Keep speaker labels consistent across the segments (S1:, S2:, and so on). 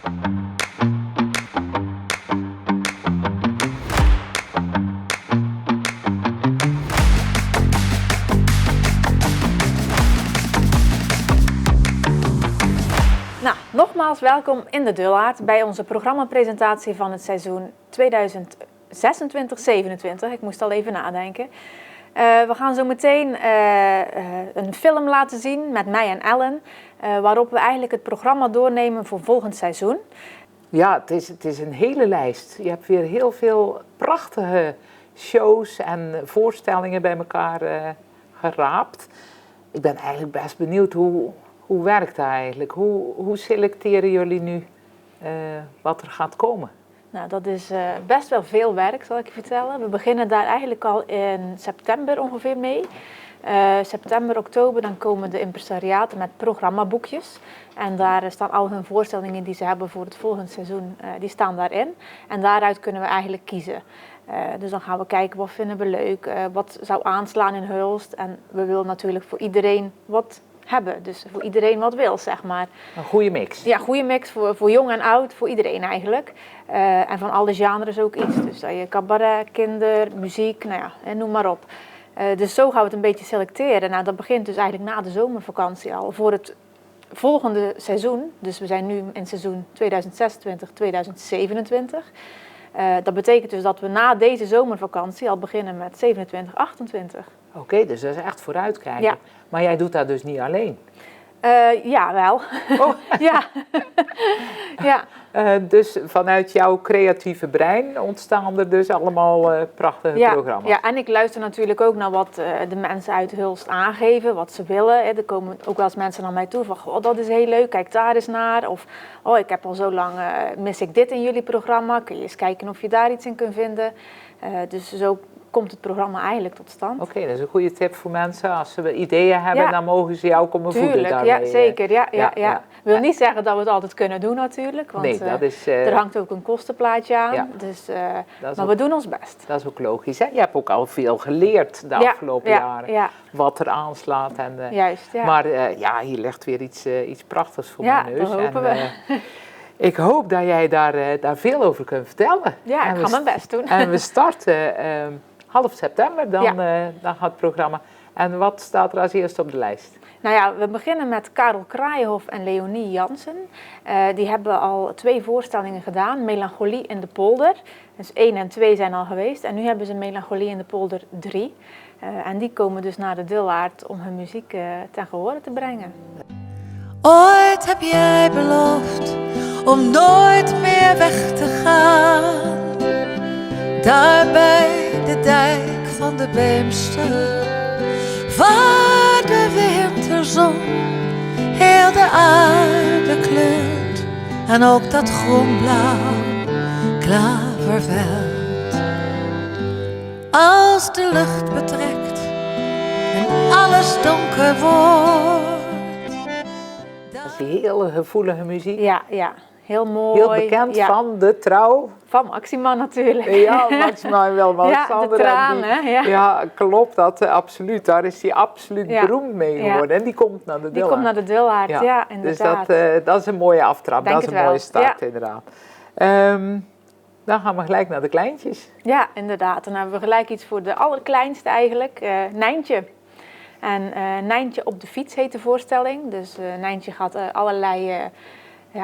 S1: Nou, nogmaals welkom in de Dulaard bij onze programmapresentatie van het seizoen 2026-27. Ik moest al even nadenken. We gaan zo meteen een film laten zien met mij en Ellen, waarop we eigenlijk het programma doornemen voor volgend seizoen.
S2: Ja, het is een hele lijst. Je hebt weer heel veel prachtige shows en voorstellingen bij elkaar geraapt. Ik ben eigenlijk best benieuwd hoe werkt dat eigenlijk? Hoe selecteren jullie nu wat er gaat komen?
S1: Nou, dat is best wel veel werk, zal ik je vertellen. We beginnen daar eigenlijk al in september ongeveer mee. September, oktober, dan komen de impresariaten met programmaboekjes. En daar staan al hun voorstellingen die ze hebben voor het volgende seizoen, die staan daarin. En daaruit kunnen we eigenlijk kiezen. Dus dan gaan we kijken, wat vinden we leuk, wat zou aanslaan in Hulst. En we willen natuurlijk voor iedereen wat hebben. Dus voor iedereen wat wil, zeg maar.
S2: Een goede mix.
S1: Ja, goede mix voor jong en oud, voor iedereen eigenlijk. En van alle genres ook iets. Dus dat je cabaret, kinder, muziek, nou ja, en noem maar op. Dus zo gaan we het een beetje selecteren. Nou, dat begint dus eigenlijk na de zomervakantie al. Voor het volgende seizoen, dus we zijn nu in seizoen 2026-2027. Dat betekent dus dat we na deze zomervakantie al beginnen met 27, 28.
S2: Oké, dus dat is echt vooruitkijken.
S1: Ja.
S2: Maar jij doet dat dus niet alleen?
S1: Ja, wel.
S2: Oh.
S1: Ja. Ja.
S2: Dus vanuit jouw creatieve brein ontstaan er dus allemaal prachtige programma's.
S1: Ja, en ik luister natuurlijk ook naar wat de mensen uit Hulst aangeven, wat ze willen. Er komen ook wel eens mensen naar mij toe van, goh, dat is heel leuk, kijk daar eens naar. Of, oh, ik heb al zo lang, mis ik dit in jullie programma, kun je eens kijken of je daar iets in kunt vinden. Dus zo komt het programma eigenlijk tot stand.
S2: Oké, dat is een goede tip voor mensen. Als ze ideeën hebben, dan mogen ze jou komen voeden daarmee.
S1: Ja, zeker. Ja. Wil niet zeggen dat we het altijd kunnen doen natuurlijk. Want
S2: nee, dat is,
S1: er hangt ook een kostenplaatje aan.
S2: Ja,
S1: dus, maar we doen ons best.
S2: Dat is ook logisch. Hè? Je hebt ook al veel geleerd de afgelopen jaren. Ja. Wat er aanslaat. En,
S1: juist, ja.
S2: Maar hier ligt weer iets prachtigs voor mijn neus.
S1: Ja, dat hopen we.
S2: Ik hoop dat jij daar veel over kunt vertellen.
S1: Ja, ik ga mijn best doen.
S2: En we starten half september, dan gaat het programma. En wat staat er als eerste op de lijst?
S1: Nou ja, we beginnen met Karel Kraaienhof en Leonie Jansen. Die hebben al 2 voorstellingen gedaan. Melancholie in de Polder. Dus 1 en 2 zijn al geweest. En nu hebben ze Melancholie in de Polder 3. En die komen dus naar de Dulaard om hun muziek ten gehore te brengen.
S3: Ooit heb jij beloofd om nooit meer weg te gaan. Daar bij de dijk van de Beemster, waar de winterzon heel de aarde kleurt. En ook dat groenblauw klaverveld. Als de lucht betrekt en alles donker wordt.
S2: Dat is die hele gevoelige muziek.
S1: Ja. Heel mooi.
S2: Heel bekend van de Trouw.
S1: Van Maxima natuurlijk.
S2: Ja, Maxima en Wilma
S1: Ja, de tranen.
S2: Ja, klopt dat, absoluut. Daar is hij absoluut beroemd mee geworden. En die komt naar de Dulaard.
S1: Die komt naar de Dulaard, ja inderdaad.
S2: Dus dat is een mooie aftrap,
S1: Denk
S2: dat is een mooie start inderdaad. Dan gaan we gelijk naar de kleintjes.
S1: Ja, inderdaad. Dan hebben we gelijk iets voor de allerkleinste eigenlijk, Nijntje. En Nijntje op de fiets heet de voorstelling. Dus Nijntje gaat allerlei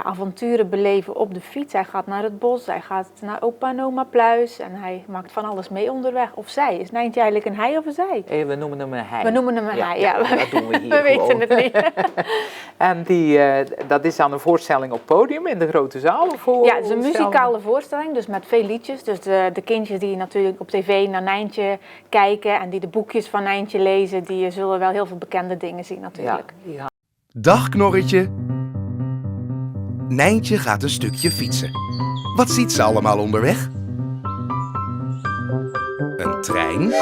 S1: avonturen beleven op de fiets. Hij gaat naar het bos, hij gaat naar opa en oma Pluis en hij maakt van alles mee onderweg. Of zij. Is Nijntje eigenlijk een hij of een zij?
S2: We noemen hem een hij.
S1: We noemen hem een hij, ja.
S2: Dat doen we hier
S1: We weten het niet.
S2: En dat is dan een voorstelling op podium in de grote zaal? Of
S1: ja, het is een muzikale voorstelling, dus met veel liedjes. Dus de kindjes die natuurlijk op tv naar Nijntje kijken en die de boekjes van Nijntje lezen, die zullen wel heel veel bekende dingen zien natuurlijk.
S2: Ja.
S4: Dag Knorretje. Nijntje gaat een stukje fietsen. Wat ziet ze allemaal onderweg? Een trein.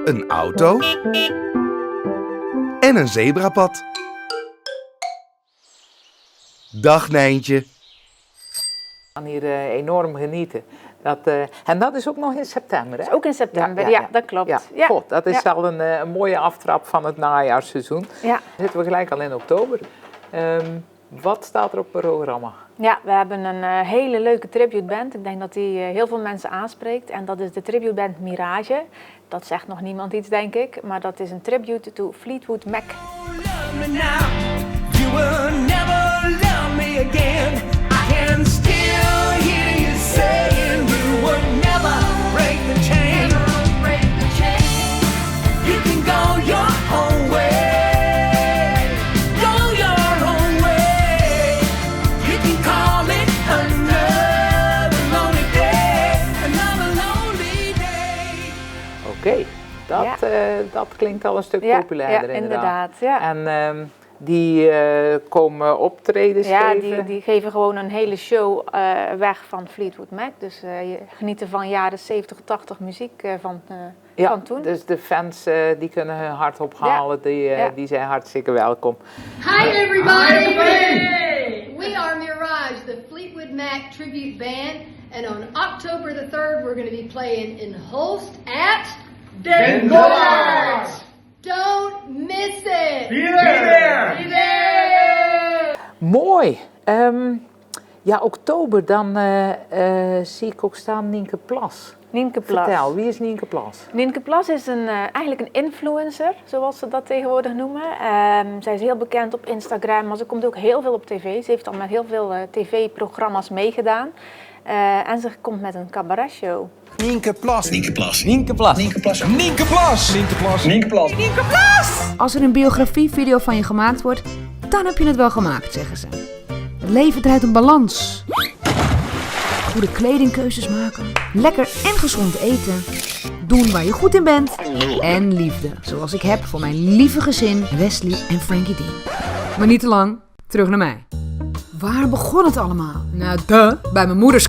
S4: Een auto. En een zebrapad. Dag Nijntje.
S2: We gaan hier enorm genieten. En dat is ook nog in september, hè?
S1: Ook in september, ja, dat klopt.
S2: Ja.
S1: Ja.
S2: God, dat is al een mooie aftrap van het najaarsseizoen.
S1: Ja.
S2: Dan zitten we gelijk al in oktober. Wat staat er op het programma?
S1: Ja, we hebben een hele leuke tributeband. Ik denk dat die heel veel mensen aanspreekt. En dat is de tributeband Mirage. Dat zegt nog niemand iets, denk ik. Maar dat is een tribute to Fleetwood Mac.
S5: Love me now, you will never love me again. I can still hear you saying you would never break the chain. You can go your own way, go your own way. You can call it another lonely day, another lonely day.
S2: Oké, dat klinkt al een stuk populairder
S1: ja,
S2: inderdaad.
S1: Ja.
S2: En die komen optredens geven?
S1: Ja, die geven gewoon een hele show weg van Fleetwood Mac. Dus je genieten van jaren 70, 80 muziek van toen.
S2: Dus de fans die kunnen hun hart ophalen, die zijn hartstikke welkom.
S6: Hi everybody! We are Mirage, the Fleetwood Mac tribute band, and on October the 3rd we're going to be playing in Holst at Den Dollards. Don't miss it! Be there! Be there!
S2: Mooi! Ja, oktober, dan zie ik ook staan Nienke Plas.
S1: Nienke Plas.
S2: Vertel, wie is Nienke Plas?
S1: Nienke Plas is eigenlijk een influencer, zoals ze dat tegenwoordig noemen. Zij is heel bekend op Instagram, maar ze komt ook heel veel op tv. Ze heeft al met heel veel tv-programma's meegedaan. En ze komt met een cabaretshow.
S4: Nienke Plas.
S7: Nienke Plas.
S4: Nienke Plas.
S7: Nienke Plas.
S4: Nienke Plas. Nienke Plas.
S7: Nienke Plas.
S4: Nienke Plas.
S8: Als er een biografievideo van je gemaakt wordt, dan heb je het wel gemaakt, zeggen ze. Het leven draait om balans. Goede kledingkeuzes maken. Lekker en gezond eten. Doen waar je goed in bent. En liefde, zoals ik heb voor mijn lieve gezin Wesley en Frankie D. Maar niet te lang, terug naar mij. Waar begon het allemaal? Nou, bij mijn moeders.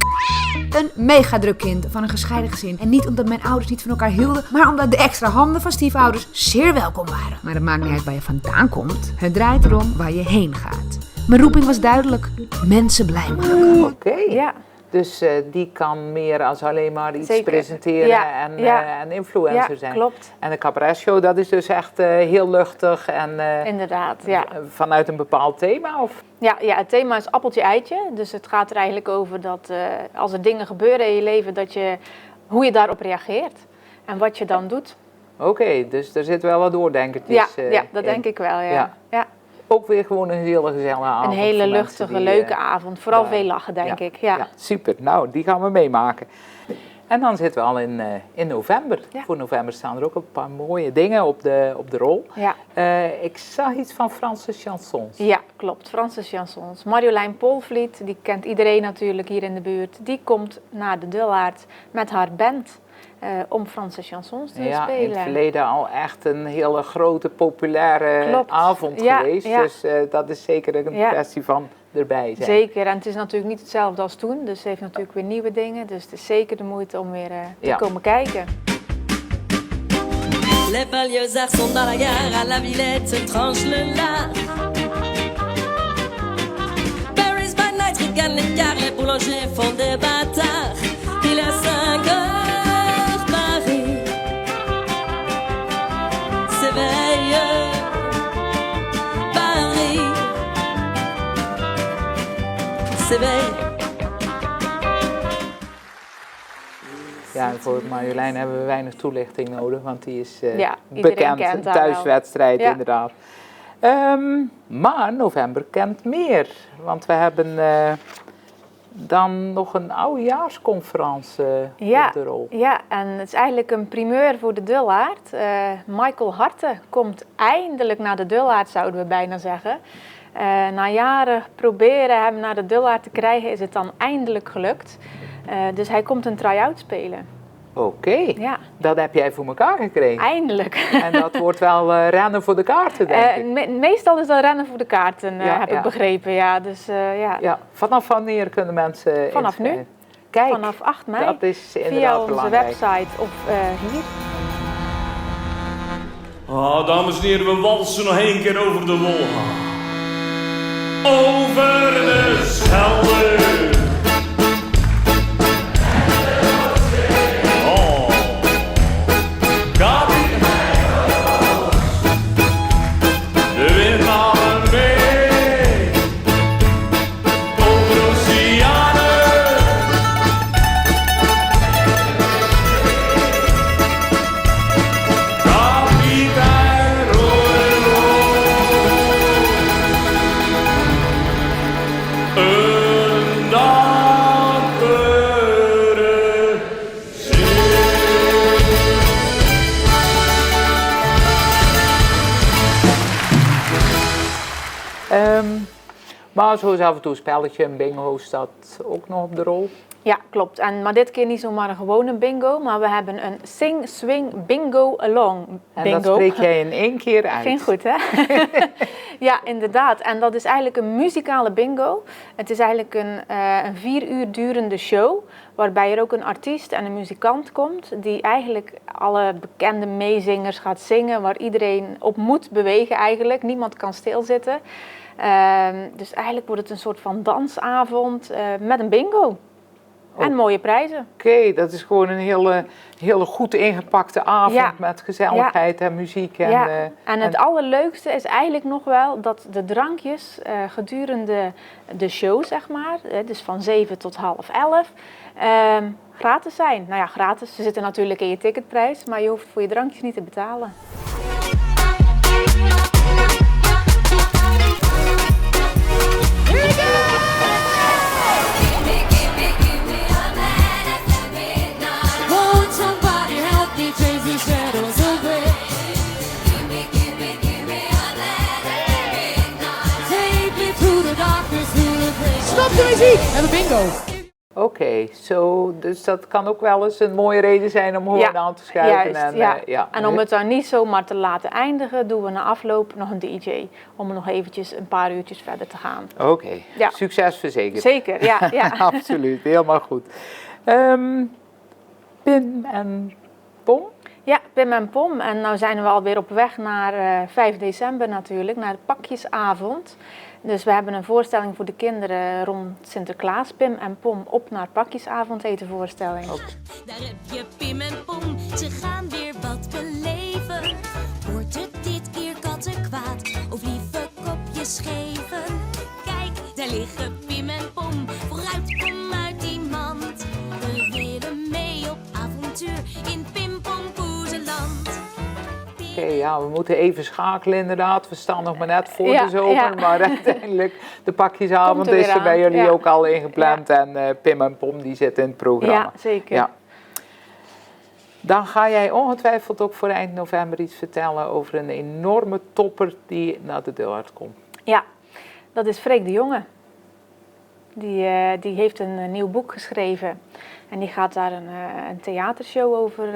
S8: Een mega druk kind van een gescheiden gezin. En niet omdat mijn ouders niet van elkaar hielden, maar omdat de extra handen van stiefouders zeer welkom waren. Maar het maakt niet uit waar je vandaan komt. Het draait erom waar je heen gaat. Mijn roeping was duidelijk. Mensen blij maken.
S2: Oké.
S1: Ja.
S2: Dus die kan meer als alleen maar iets
S1: Zeker.
S2: presenteren en influencer zijn.
S1: Klopt.
S2: En de cabaretshow, dat is dus echt heel luchtig en
S1: Inderdaad, ja.
S2: vanuit een bepaald thema? Of?
S1: Ja, het thema is appeltje-eitje. Dus het gaat er eigenlijk over dat als er dingen gebeuren in je leven, hoe je daarop reageert. En wat je dan doet.
S2: Oké, dus er zit wel wat doordenkertjes
S1: Ja, dat
S2: in.
S1: denk ik wel,
S2: Ja.
S1: ja.
S2: Ook weer gewoon een hele gezellige avond.
S1: Een hele
S2: voor mensen
S1: luchtige,
S2: die,
S1: leuke avond. Vooral
S2: ja.
S1: veel lachen, denk ik. Ja.
S2: Super. Nou, die gaan we meemaken. En dan zitten we al in november.
S1: Ja.
S2: Voor november staan er ook een paar mooie dingen op de rol.
S1: Ja.
S2: Ik zag iets van Franse chansons.
S1: Ja, klopt. Franse chansons. Marjolein Polvliet, die kent iedereen natuurlijk hier in de buurt. Die komt naar de Dullaert met haar band om Franse chansons te spelen.
S2: In het verleden al echt een hele grote, populaire avond geweest.
S1: Ja.
S2: Dus dat is zeker een kwestie van erbij zijn.
S1: Zeker, en het is natuurlijk niet hetzelfde als toen. Dus ze heeft natuurlijk weer nieuwe dingen. Dus het is zeker de moeite om weer te komen kijken.
S9: Les Palliozards sont dans la gare, à la Villette se tranche le lard. Paris by night ricanent les cars, les boulangers font des bâtards. Il est 5 heures, Paris s'éveille. Paris s'éveille.
S2: Ja, en voor Marjolein hebben we weinig toelichting nodig, want die is
S1: iedereen kent
S2: bekend.
S1: haar
S2: Thuiswedstrijd,
S1: wel.
S2: inderdaad. Maar november kent meer, want we hebben dan nog een oudejaarsconferentie op de rol.
S1: Ja, en het is eigenlijk een primeur voor de Dullaert. Michael Harte komt eindelijk naar de Dullaert, zouden we bijna zeggen. Na jaren proberen hem naar de Dullaert te krijgen, is het dan eindelijk gelukt. Dus hij komt een try-out spelen.
S2: Oké,
S1: Ja.
S2: dat heb jij voor elkaar gekregen.
S1: Eindelijk.
S2: En dat wordt wel rennen voor de kaarten, denk ik.
S1: Meestal is dat rennen voor de kaarten, heb ik begrepen. Ja. Dus,
S2: Ja, vanaf wanneer kunnen mensen
S1: Vanaf nu.
S2: inschrijven? Kijk,
S1: vanaf 8 mei.
S2: dat is inderdaad
S1: via onze
S2: belangrijk.
S1: website of hier.
S10: Dames en heren, we walsen nog één keer over de Wolga. Over de Schelde. Oh. Gaat de wind aan mee. een dappere zee.
S2: Maar zo is af en toe een spelletje, een bingo staat ook nog op de rol.
S1: Ja, klopt. Maar dit keer niet zomaar een gewone bingo, maar we hebben een Sing Swing Bingo Along bingo.
S2: En dat spreek jij in 1 keer uit.
S1: Ging goed, hè? Ja, inderdaad. En dat is eigenlijk een muzikale bingo. Het is eigenlijk een 4 uur durende show, waarbij er ook een artiest en een muzikant komt, die eigenlijk alle bekende meezingers gaat zingen, waar iedereen op moet bewegen eigenlijk. Niemand kan stilzitten. Dus eigenlijk wordt het een soort van dansavond met een bingo. En mooie prijzen.
S2: Oké, dat is gewoon een hele goed ingepakte avond met gezelligheid en muziek.
S1: En het allerleukste is eigenlijk nog wel dat de drankjes gedurende de show, zeg maar, dus van 7 tot 10:30, gratis zijn. Nou ja, gratis. Ze zitten natuurlijk in je ticketprijs, maar je hoeft voor je drankjes niet te betalen.
S5: Stop de muziek en de bingo.
S2: Oké, dus dat kan ook wel eens een mooie reden zijn om gewoon aan te schuiven.
S1: Juist, en om het dan niet zomaar te laten eindigen, doen we na afloop nog een DJ. Om nog eventjes een paar uurtjes verder te gaan.
S2: Oké, succes verzekerd.
S1: Zeker, ja.
S2: Absoluut, helemaal goed. Pim en Pom?
S1: Ja, Pim en Pom. En nou zijn we alweer op weg naar 5 december natuurlijk, naar de pakjesavond. Dus we hebben een voorstelling voor de kinderen rond Sinterklaas. Pim en Pom op naar pakjesavond heet de voorstelling.
S9: Daar heb je Pim en Pom, ze gaan weer wat beleven. Wordt het dit keer kattenkwaad of lieve kopjes geven? Kijk, daar liggen Pim en Pom, vooruit kom uit die mand. We willen mee op avontuur in Pim Pom Poezeland.
S2: Oké, we moeten even schakelen inderdaad. We staan nog maar net voor de zomer, maar uiteindelijk de pakjesavond is er bij jullie ook al ingepland. En Pim en Pom die zitten in het programma.
S1: Ja, zeker.
S2: Ja. Dan ga jij ongetwijfeld ook voor eind november iets vertellen over een enorme topper die naar de Dillard komt.
S1: Ja, dat is Freek de Jonge. Die heeft een nieuw boek geschreven. En die gaat daar een theatershow over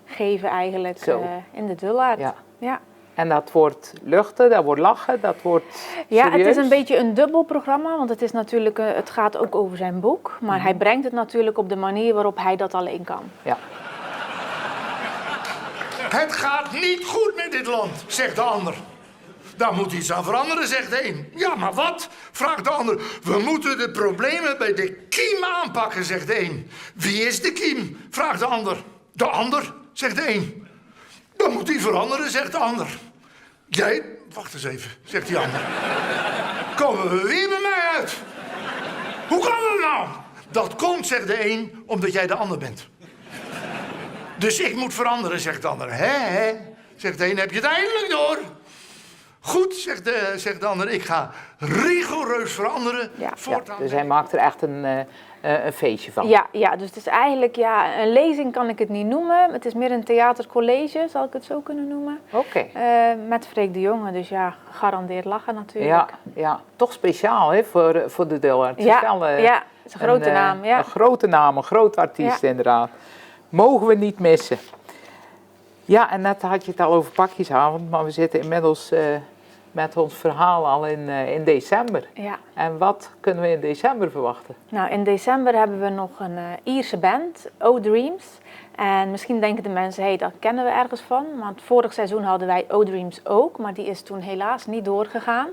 S1: geven eigenlijk in de Dullard. Ja.
S2: En dat wordt luchten, dat wordt lachen, dat wordt serieus?
S1: Ja, het is een beetje een dubbel programma, want het is natuurlijk, het gaat ook over zijn boek. Maar hij brengt het natuurlijk op de manier waarop hij dat alleen kan.
S2: Ja.
S7: Het gaat niet goed met dit land, zegt de ander. Daar moet iets aan veranderen, zegt de een. Ja, maar wat? Vraagt de ander. We moeten de problemen bij de kiem aanpakken, zegt de een. Wie is de kiem? Vraagt de ander. De ander, zegt de een. Dan moet die veranderen, zegt de ander. Jij, wacht eens even, zegt die ander. Komen we weer bij mij uit? Hoe kan dat nou? Dat komt, zegt de een, omdat jij de ander bent. Dus ik moet veranderen, zegt de ander. Hè? Zegt de een, heb je het eindelijk door? Goed, zegt de ander, ik ga rigoureus veranderen.
S2: Ja, dus hij maakt er echt een feestje van.
S1: Ja, dus het is eigenlijk, een lezing kan ik het niet noemen. Het is meer een theatercollege, zal ik het zo kunnen noemen.
S2: Oké.
S1: Met Freek de Jonge, dus gegarandeerd lachen natuurlijk.
S2: Ja, toch speciaal hè, voor de Dillard.
S1: Ja, het is een grote naam. Ja.
S2: Een grote naam, een groot artiest inderdaad. Mogen we niet missen. Ja, en net had je het al over pakjesavond, maar we zitten inmiddels met ons verhaal al in december. Ja. En wat kunnen we in december verwachten?
S1: Nou, in december hebben we nog een Ierse band, O-Dreams. En misschien denken de mensen, dat kennen we ergens van. Want vorig seizoen hadden wij O-Dreams ook, maar die is toen helaas niet doorgegaan.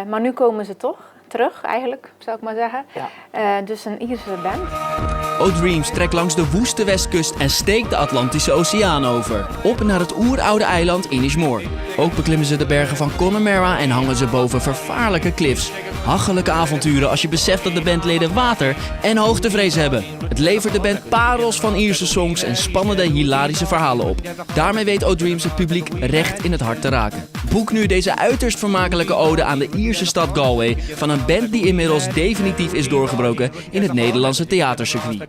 S1: Maar nu komen ze toch terug, eigenlijk, zou ik maar zeggen. Ja. Dus een Ierse band.
S11: O-Dreams trekt langs de woeste westkust en steekt de Atlantische Oceaan over. Op naar het oeroude eiland Inishmore. Ook beklimmen ze de bergen van Connemara en hangen ze boven vervaarlijke cliffs. Hachelijke avonturen als je beseft dat de bandleden water- en hoogtevrees hebben. Het levert de band parels van Ierse songs en spannende, hilarische verhalen op. Daarmee weet O-Dreams het publiek recht in het hart te raken. Boek nu deze uiterst vermakelijke ode aan de Ierse stad Galway van een een band die inmiddels definitief is doorgebroken in het Nederlandse theatercircuit.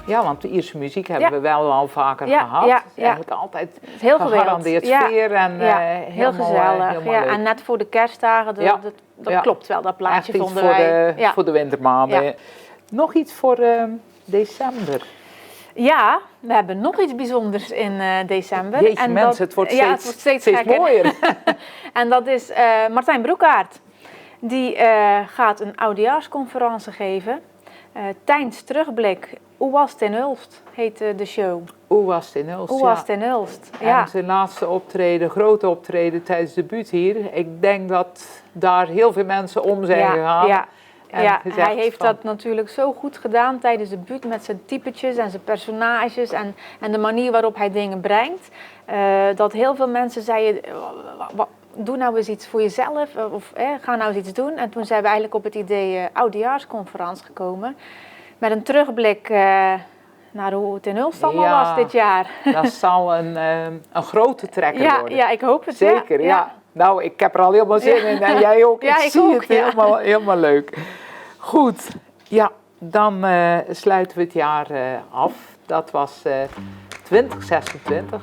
S2: Ja, want de Ierse muziek hebben we wel al vaker gehad.
S1: Ja.
S2: Eigenlijk altijd
S1: Heel
S2: gegarandeerd
S1: gewild.
S2: sfeer en
S1: heel gezellig.
S2: helemaal
S1: Ja.
S2: leuk.
S1: En net voor de kerstdagen, dat klopt wel, dat plaatje
S2: Echt iets
S1: vonden wij.
S2: voor de wintermaanden.
S1: Ja.
S2: Nog iets voor december.
S1: Ja, we hebben nog iets bijzonders in december.
S2: Jeetje mensen, het wordt steeds
S1: gekker.
S2: mooier.
S1: En dat is Martijn Broekaert. Die gaat een oudejaarsconferentie geven. Tijns terugblik. Hoe was het in Ulst, heet de show.
S2: Hoe was het in Ulst?
S1: Hoe was het in Ulst? Ja.
S2: En zijn laatste optreden, grote optreden tijdens de debuut hier. Ik denk dat daar heel veel mensen om zijn gegaan.
S1: Ja,
S2: gezegd
S1: hij heeft
S2: van,
S1: dat natuurlijk zo goed gedaan tijdens de debuut met zijn typetjes en zijn personages en de manier waarop hij dingen brengt. Dat heel veel mensen zeiden, doe nou eens iets voor jezelf of ga nou eens iets doen. En toen zijn we eigenlijk op het idee oudejaarsconferentie gekomen. Met een terugblik naar hoe het in Ulst allemaal was dit jaar.
S2: Dat zal een grote trekker worden.
S1: Ja, ik hoop het.
S2: Zeker, ja. Nou, ik heb er al helemaal zin in en jij ook.
S1: Ja,
S2: ik zie
S1: ook,
S2: het helemaal leuk. Goed, ja, dan sluiten we het jaar af. Dat was 2026.